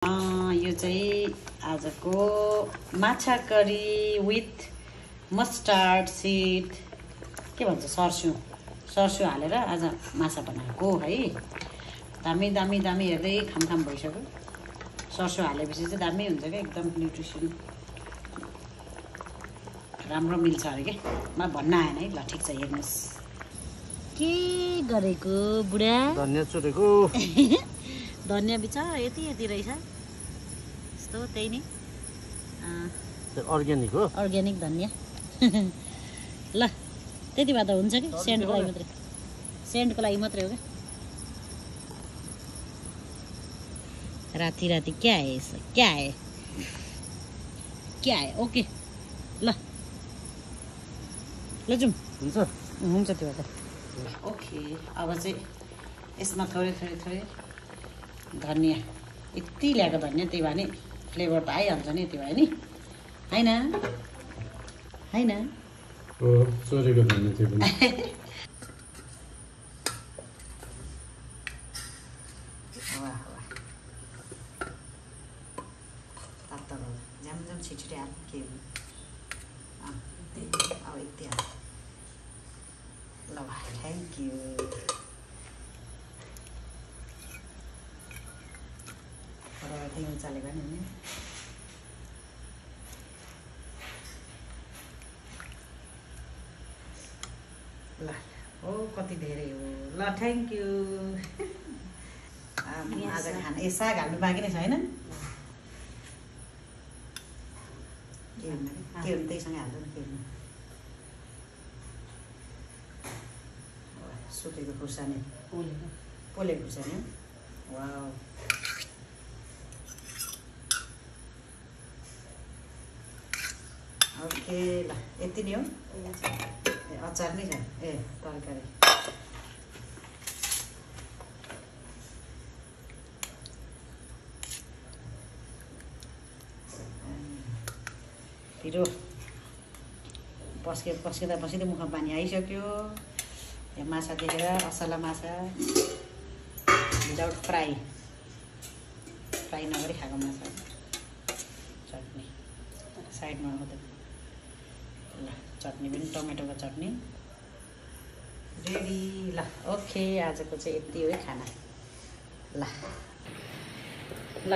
यो चाहिँ आजको माछा करी विथ मस्टर्ड सिड के भन्छ सर्स्यु हालेर आज माछा बनाएको है। दामी दामी दामी हेर्दै खाम भइसक्यो। सर्स्यु हालेपछि चाहिँ दामी हुन्छ क्या, एकदम न्युट्रिसन राम्रो मिल्छ अरे के। म भन्न आएन है। ल ठिक छ, हेर्नुहोस् के गरेको बुढा। धनिया चुरेको धनिया बिचा यति रहेछ। यस्तो त्यही नि अर्ग्यानिक हो, अर्ग्यानिक धनिया। ल त्यति भए त हुन्छ कि सेन्टको लागि मात्रै, सेन्टको लागि मात्रै हो क्या। राति क्या है यसो, क्या है ओके। ल जाउँ। हुन्छ त्यो त ओके। अब चाहिँ यसमा थोरै धनिया, यति ल्याएको धनिया, त्यही भए नि फ्लेभर त आइहाल्छ नि, त्यो भए नि होइन चोरेको धनिया त्यो पनि। झ्याम छिटो हाल्नु के हो। अब यति हाल। ल थ्याङ्क यू। चालेको नि ल हो कति धेरै हो। ल थ्याङ्क यू। आज खाना ए साग हाल्नु बाँकी नै छ होइन। के हुनु त्यहीसँग हाल्नु नि। के हुनु सुकेको खुर्सानी, पोलेको खुर्सानी। Wow okay. ल यति नै हो। अचार नै छ ए तरकारी। पिरो पस्किँदै मुखमा पानी आइसक्यो। यहाँ माछा देखेर, असला माछा विदाउट फ्राई नगरी खाएको माछा। चटनी साइडमा आउँदैन। ल चटनी पनि टमेटोको चटनी रेडी। ल ओके, आजको चाहिँ यति हो है खाना। ल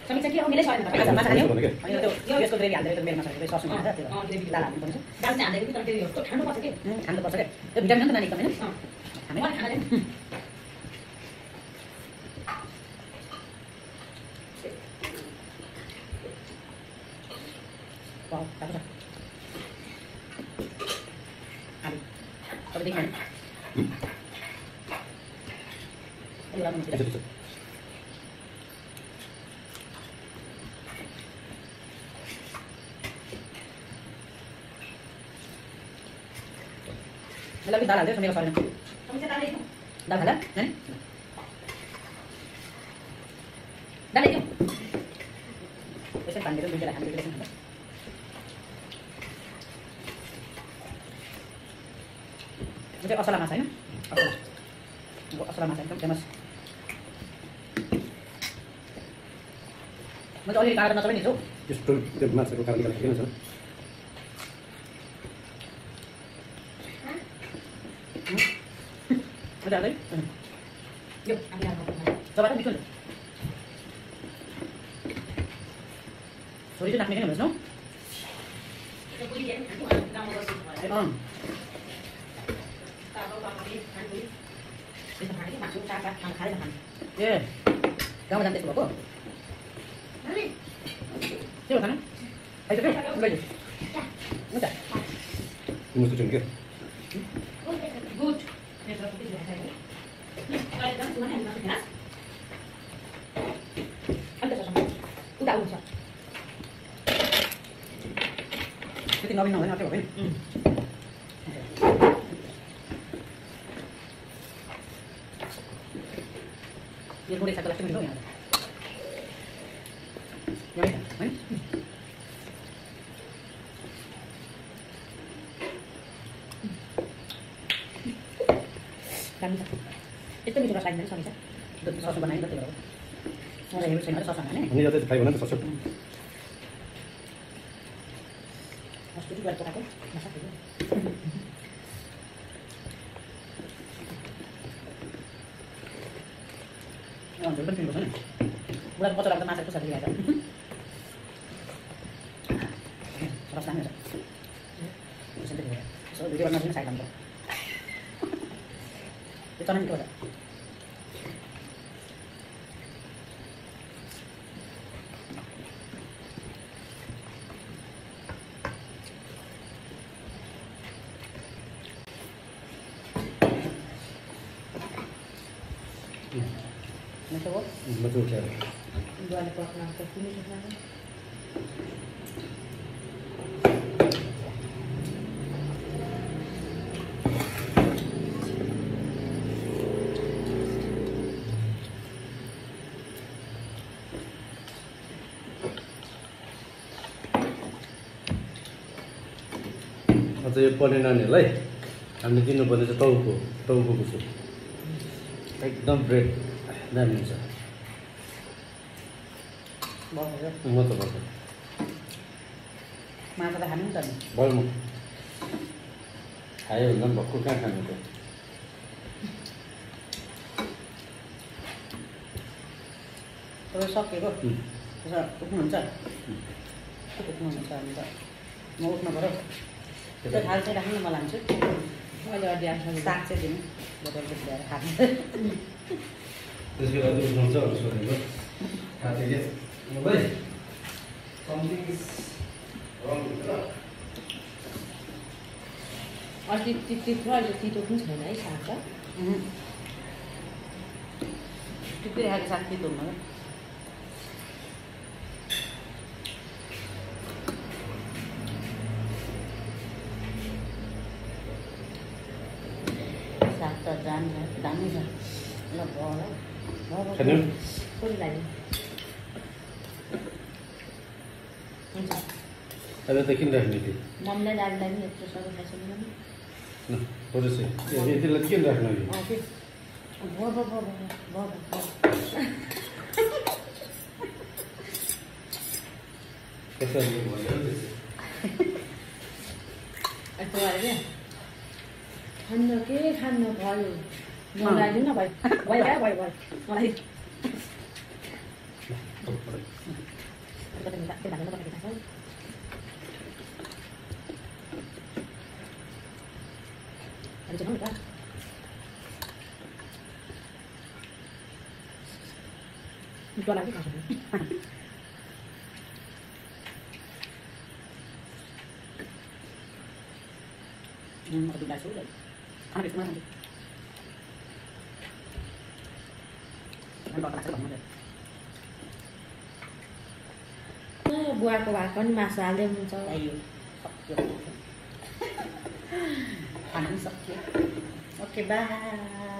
समीक्षा के हो मिले छ माछा खायो अनि त्यो यसको ग्रेभी हाल्दै मेरो माछा ग्रेभी सस हाल्दा त्यो ग्रेभी दाल हाल्नु पर्छ। दाल चाहिँ हाल्दै तर त्यो यस्तो खानु पर्छ के, खानु पर्छ के, त्यो भिटामिन त नानी एकदम हैन। हामी खाना वाउ ताजा अनि अब देखिन यो राम्रो हुन्छ। मतलब दाल हाल्दै मेरो सरी दाल हाल हैन दाल ल्याऊ यसै पानी दिएर दुईटा हाल्दै दिन्छ। यो चाहिँ असला माछा हैन, असला माछा एकदम फेमस। म चाहिँ अलिअलि काटेर नचलाइ दिन्छु यस्तो त्यो माछाको कारणले गर्दा किन छ यो जब मिठो हुन्छ। छोरी चाहिँ राख्ने हुनुहोस् न। ए गाउँमा जान्छ भएको के हो खाना आइसक्यो हुन्छ मुस्तो के गुड Enggak usah. त्यति नबिन हुँदैन के भयो नि यो गुडे साको लाग्छ मिठो यहाँ है Kami sa. Ito medyo rasa din sa isa. Sauce बनाइ त त्यो मलाई हेर्नु छैन सस हाल्ने अनि जति खाइ भने त सक्छ Mas itu buat apa? Masak dulu. अन्त पनि पिउँछ नि बुढाको पत्ता लाग्दा माछाको साथी ल्याएर रस दामी हुन्छ यसो त्यो यसो भिडियो गर्न पनि साइड हुन्छ त्यो चना के हो Macam apa? Betul saya. Dua ada kuah nangka ini sebenarnya. अझ यो पढ्ने नानीहरूलाई हामीले दिनुपर्ने चाहिँ टाउको सुप एकदम ब्रेड दामी हुन्छ म त भन्छ माछा त खानु नि त नि भयो म खायो भन्दा पनि भक्कु कहाँ खानु त तपाईँ सकेको त्यसो उठ्नुहुन्छ उठ्नुहुन्छ अनि त म उठ्नु पऱ्यो त्यो थाल चाहिँ राख्नु म लान्छु Ada ada साग चाहिँ दिनु बोतल चाहिँ ल्याएर खानु त्यसको लागि उठाउँछ अरू सोधेको थाहा थियो क्या भाइ समथिङ इज रङ अस्ति तितो र अहिले तितो पनि छैन है साग त टिप्दै खाएको साग तितो हुनु साग त दामी छ ल भयो खानु थोरै लाग्यो हुन्छ अब त किन राख्ने थिएँ मम्मीलाई दाजुलाई पनि यत्रो सबै खाइसक्नु ल थोरै चाहिँ यतिलाई किन राख्नु अघि भयो भयो भयो भयो कसरी भयो यस्तो गरेर क्या खान्न के खान्न भयो मलाई दिनु न भयो भयो भयो मलाई Ada jangan kan? Jual lagi kan? Lebih dah sudah. Habis mana nanti? Nampak tak sebab mana? Buahको भएको नि मासु हाल्दै हुन्छ Ayo. Panas sakit. Oke, bye.